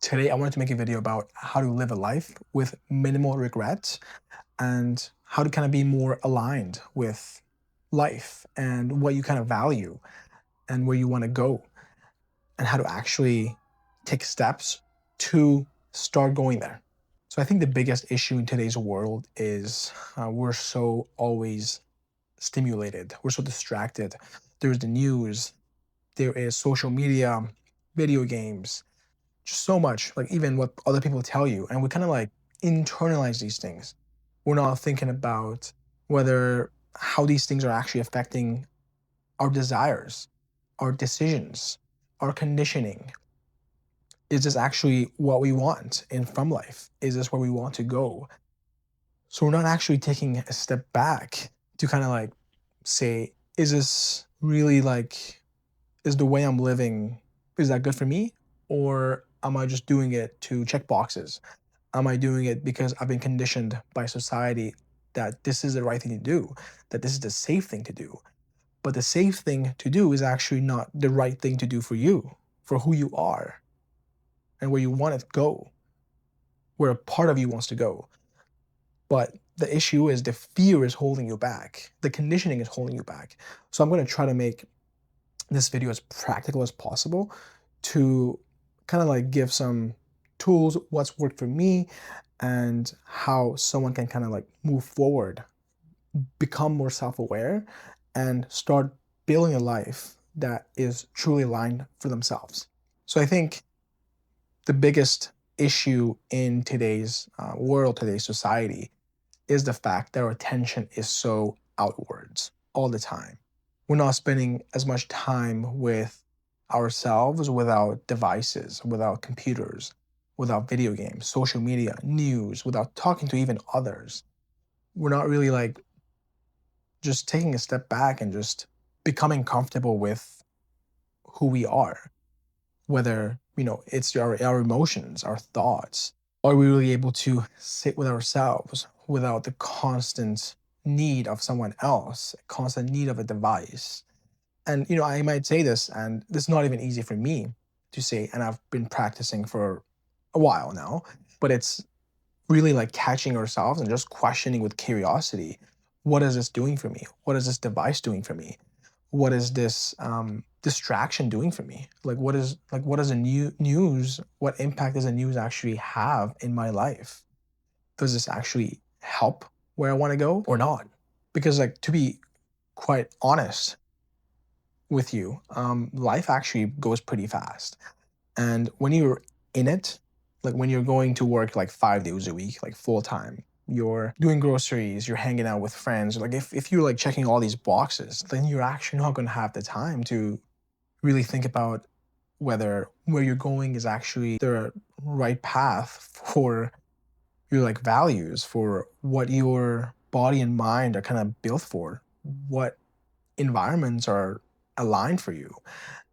Today, I wanted to make a video about how to live a life with minimal regrets and how to kind of be more aligned with life and what you kind of value and where you want to go and how to actually take steps to start going there. So, I think the biggest issue in today's world is we're so always stimulated, we're so distracted. There's the news, there is social media, video games, just so much, like even what other people tell you. And we kind of like internalize these things. We're not thinking about whether how these things are actually affecting our desires, our decisions, our conditioning. Is this actually what we want in from life? Is this where we want to go? So we're not actually taking a step back to kind of like say, is this really like, is the way I'm living, is that good for me? Or am I just doing it to check boxes? Am I doing it because I've been conditioned by society that this is the right thing to do, that this is the safe thing to do? But the safe thing to do is actually not the right thing to do for you, for who you are, and where you want to go, where a part of you wants to go. But the issue is the fear is holding you back, the conditioning is holding you back. So I'm going to try to make this video as practical as possible to kind of like give some tools, what's worked for me, and how someone can kind of like move forward, become more self aware, and start building a life that is truly aligned for themselves. So I think the biggest issue in today's world, today's society, is the fact that our attention is so outwards all the time. We're not spending as much time with ourselves without devices, without computers, without video games, social media, news, without talking to even others. We're not really like just taking a step back and just becoming comfortable with who we are, whether, it's our emotions, our thoughts. Are we really able to sit with ourselves without the constant need of someone else, constant need of a device? And, I might say this, and this is not even easy for me to say, and I've been practicing for a while now, but it's really like catching ourselves and just questioning with curiosity. What is this doing for me? What is this device doing for me? What is this distraction doing for me? What does a new news? What impact does the news actually have in my life? Does this actually help where I want to go or not? Because like to be quite honest with you, life actually goes pretty fast, and when you're in it, like when you're going to work like 5 days a week, like full time, you're doing groceries, you're hanging out with friends, like if you're like checking all these boxes, then you're actually not going to have the time to really think about whether where you're going is actually the right path for your like values, for what your body and mind are kind of built for, what environments are aligned for you,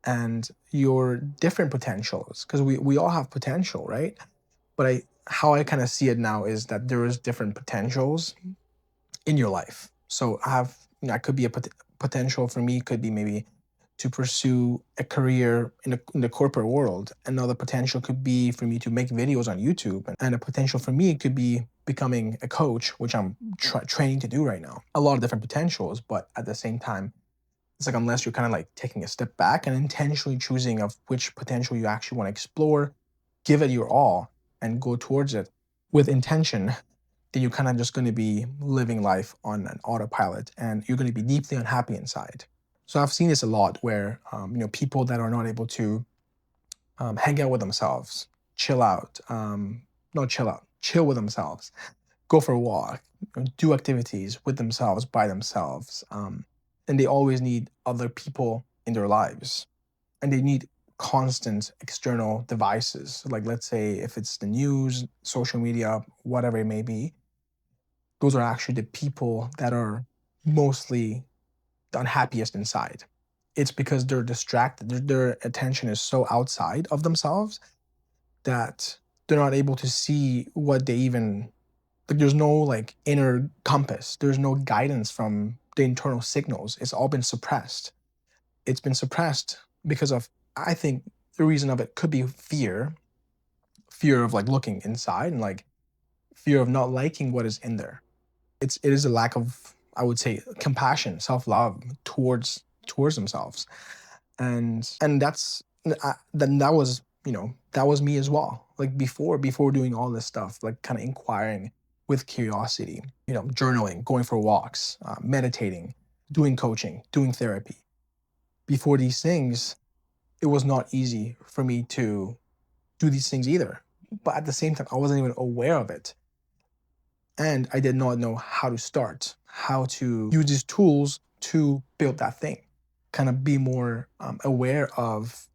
and your different potentials, because we all have potential, right? But how I kind of see it now is that there is different potentials in your life. So I have, that could be a potential for me, could be maybe to pursue a career in the corporate world. Another potential could be for me to make videos on YouTube. And a potential for me could be becoming a coach, which I'm training to do right now. A lot of different potentials, but at the same time, it's like unless you're kind of like taking a step back and intentionally choosing of which potential you actually want to explore, give it your all, and go towards it with intention, then you're kind of just going to be living life on an autopilot, and you're going to be deeply unhappy inside. So I've seen this a lot where people that are not able to hang out with themselves, chill out, not chill out, chill with themselves, go for a walk, do activities with themselves by themselves, and they always need other people in their lives, and they need constant external devices. Like let's say if it's the news, social media, whatever it may be, those are actually the people that are mostly the unhappiest inside. It's because they're distracted. Their attention is so outside of themselves that they're not able to see what they even like. There's no like inner compass. There's no guidance from the internal signals. It's all been suppressed. It's been suppressed because of, I think the reason of it could be fear, fear of like looking inside and like fear of not liking what is in there. It is a lack of, I would say, compassion, self-love towards themselves. And that's then that was, that was me as well. Like before doing all this stuff, like kind of inquiring with curiosity, journaling, going for walks, meditating, doing coaching, doing therapy. Before these things, it was not easy for me to do these things either. But at the same time, I wasn't even aware of it. And I did not know how to start, how to use these tools to build that thing. Kind of be more aware of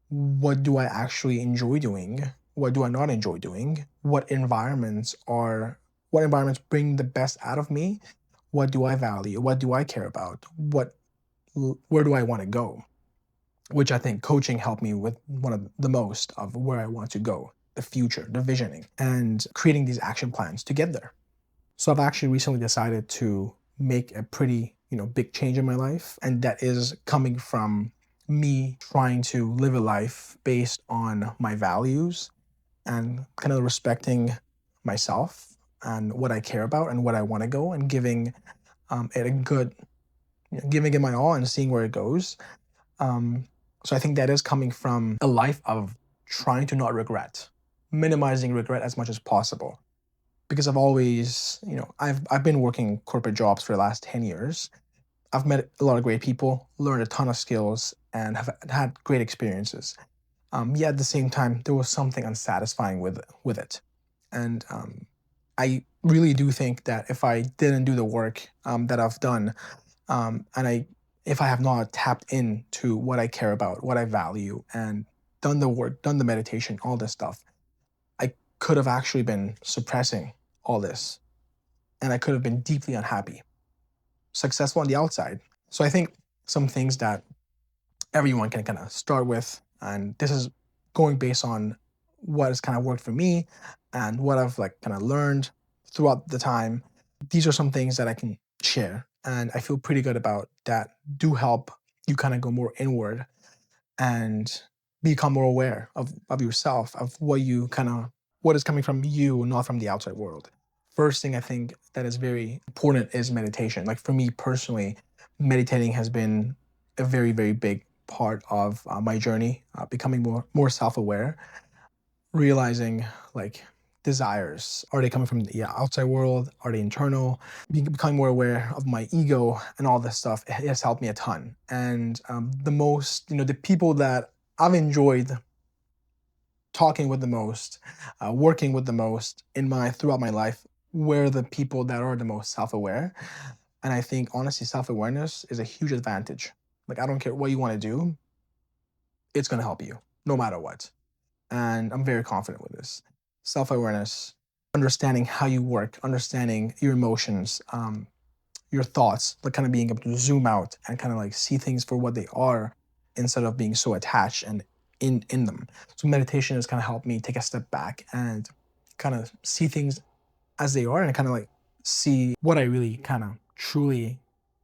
what do I actually enjoy doing? What do I not enjoy doing? What environments bring the best out of me? What do I value? What do I care about? Where do I want to go? Which I think coaching helped me with one of the most of where I want to go, the future, the visioning, and creating these action plans to get there. So I've actually recently decided to make a pretty, big change in my life. And that is coming from me trying to live a life based on my values and kind of respecting myself and what I care about and what I want to go, and giving it a good, giving it my all and seeing where it goes. So I think that is coming from a life of trying to not regret, minimizing regret as much as possible. Because I've always, I've been working corporate jobs for the last 10 years. I've met a lot of great people, learned a ton of skills, and have had great experiences. Yet at the same time, there was something unsatisfying with it. And I really do think that if I didn't do the work that I've done, if I have not tapped into what I care about, what I value, and done the work, done the meditation, all this stuff, I could have actually been suppressing all this, and I could have been deeply unhappy, successful on the outside. So I think some things that everyone can kind of start with, and this is going based on what has kind of worked for me and what I've like kind of learned throughout the time. These are some things that I can share, and I feel pretty good about that do help you kind of go more inward and become more aware of yourself, of what is coming from you, not from the outside world. First thing I think that is very important is meditation. Like for me personally, meditating has been a very, very big part of my journey, becoming more self-aware, realizing like desires, are they coming from the outside world, are they internal, becoming more aware of my ego and all this stuff. It has helped me a ton. And the people that I've enjoyed talking with the most, working with the most throughout my life, were the people that are the most self-aware. And I think honestly, self-awareness is a huge advantage. Like I don't care what you want to do, it's going to help you no matter what. And I'm very confident with this. Self-awareness, understanding how you work, understanding your emotions, your thoughts, like kind of being able to zoom out and kind of like see things for what they are instead of being so attached and in them. So meditation has kind of helped me take a step back and kind of see things as they are and kind of like see what I really kind of truly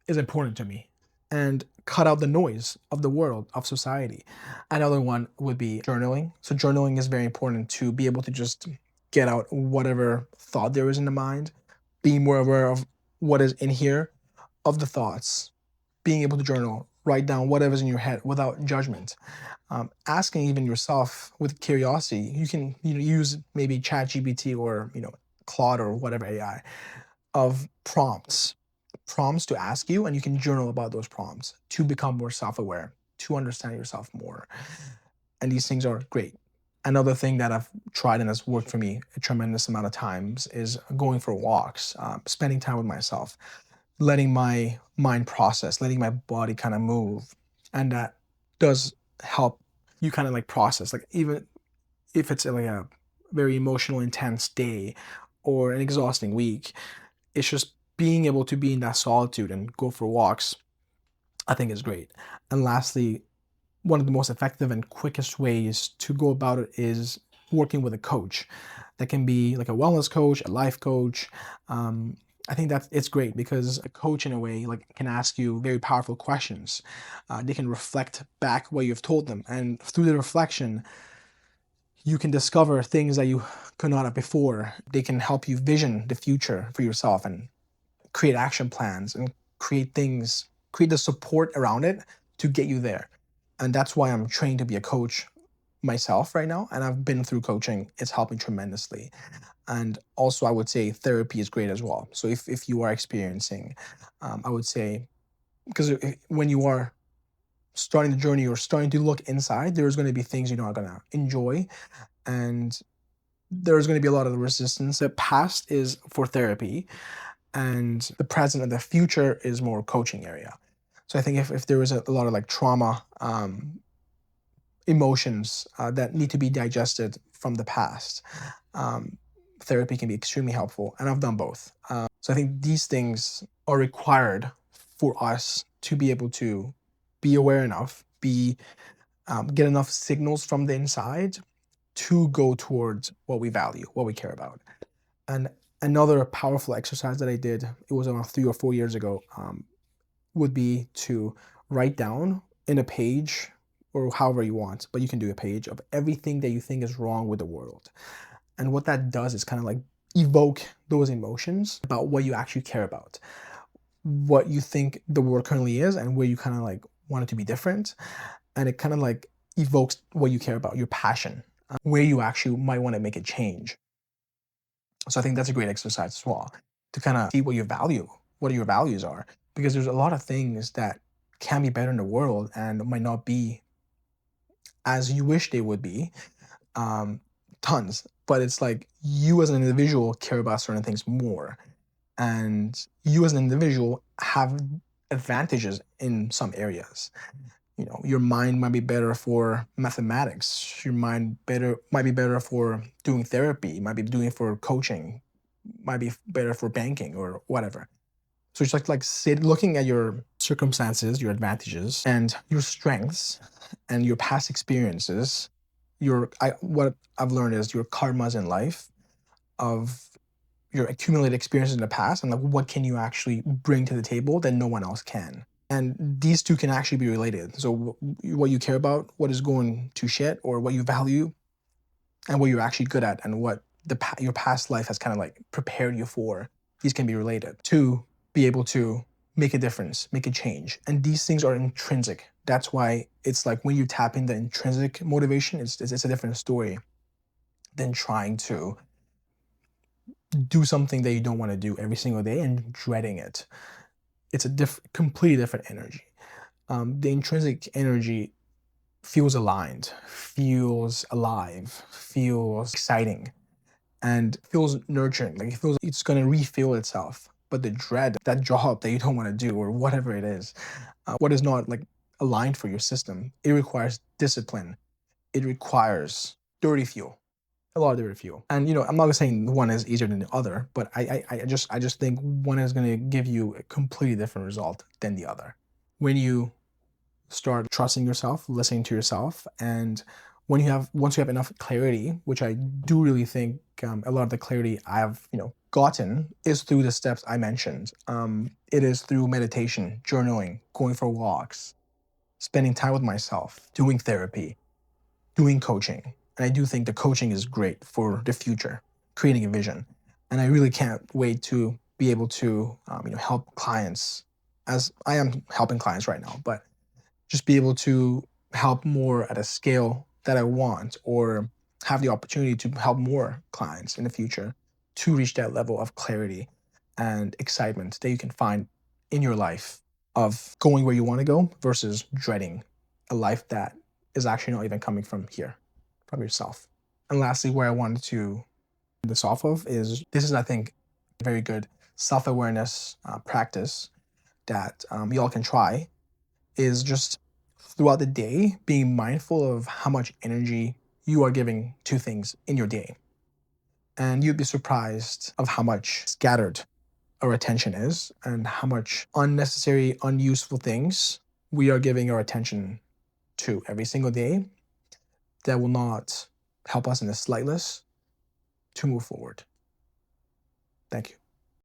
is important to me and cut out the noise of the world, of society. Another one would be journaling. So journaling is very important to be able to just get out whatever thought there is in the mind, being more aware of what is in here, of the thoughts, being able to journal, write down whatever's in your head without judgment. Asking even yourself with curiosity, you can use maybe ChatGPT or Claude or whatever AI of prompts to ask you, and you can journal about those prompts to become more self-aware, to understand yourself more. And these things are great. Another thing that I've tried and has worked for me a tremendous amount of times is going for walks, spending time with myself, letting my mind process, letting my body kind of move. And that does help you kind of like process, like even if it's like a very emotional, intense day or an exhausting week, it's just being able to be in that solitude and go for walks, I think is great. And lastly, one of the most effective and quickest ways to go about it is working with a coach. That can be like a wellness coach, a life coach. I think that it's great because a coach, in a way, like can ask you very powerful questions. They can reflect back what you've told them, and through the reflection, You can discover things that you could not have before. They can help you vision the future for yourself and create action plans and create the support around it to get you there. And that's why I'm trained to be a coach myself right now. And I've been through coaching. It's helped me tremendously. And also, I would say therapy is great as well. So if you are experiencing, I would say, because when you are starting the journey or starting to look inside, there's going to be things you're not going to enjoy. And there's going to be a lot of resistance. The past is for therapy, and the present and the future is more coaching area. So I think if there is a lot of like trauma, emotions that need to be digested from the past, um, therapy can be extremely helpful. And I've done both. So I think these things are required for us to be able to be aware enough, get enough signals from the inside to go towards what we value, what we care about. And another powerful exercise that I did, it was around 3 or 4 years ago, would be to write down in a page or however you want, but you can do a page of everything that you think is wrong with the world. And what that does is kind of like evoke those emotions about what you actually care about, what you think the world currently is, and where you kind of like want it to be different. And it kind of like evokes what you care about, your passion, where you actually might want to make a change. So I think that's a great exercise as well, to kind of see what your value, what your values are, because there's a lot of things that can be better in the world and might not be as you wish they would be. Um, Tons, but it's like you as an individual care about certain things more, and you as an individual have advantages in some areas. You know, your mind might be better for mathematics, your mind better might be better for doing therapy, might be doing it for coaching, might be better for banking or whatever. So it's like looking at your circumstances, your advantages, and your strengths, and your past experiences. What I've learned is your karmas in life, of your accumulated experiences in the past, and like what can you actually bring to the table that no one else can. And these two can actually be related. So what you care about, what is going to shit, or what you value, and what you're actually good at, and what your past life has kind of like prepared you for. These can be related to be able to make a difference, make a change. And these things are intrinsic. That's why it's like when you tap into intrinsic motivation, it's a different story than trying to do something that you don't want to do every single day and dreading it. It's a completely different energy. The intrinsic energy feels aligned, feels alive, feels exciting, and feels nurturing. Like it feels it's going to refill itself. But the dread, that job that you don't want to do or whatever it is, what is not like aligned for your system, it requires discipline. It requires dirty fuel, a lot of dirty fuel. And I'm not saying one is easier than the other, but I just think one is going to give you a completely different result than the other. When you start trusting yourself, listening to yourself, and once you have enough clarity, which I do really think a lot of the clarity I've gotten is through the steps I mentioned. It is through meditation, journaling, going for walks, spending time with myself, doing therapy, doing coaching. And I do think the coaching is great for the future, creating a vision. And I really can't wait to be able to help clients, as I am helping clients right now, but just be able to help more at a scale that I want, or have the opportunity to help more clients in the future to reach that level of clarity and excitement that you can find in your life, of going where you want to go versus dreading a life that is actually not even coming from here, from yourself. And lastly, where I wanted to end this off of is, this is, I think, a very good self-awareness practice that y'all can try, is just throughout the day being mindful of how much energy you are giving to things in your day. And you'd be surprised of how much scattered our attention is, and how much unnecessary, unuseful things we are giving our attention to every single day that will not help us in the slightest to move forward. Thank you.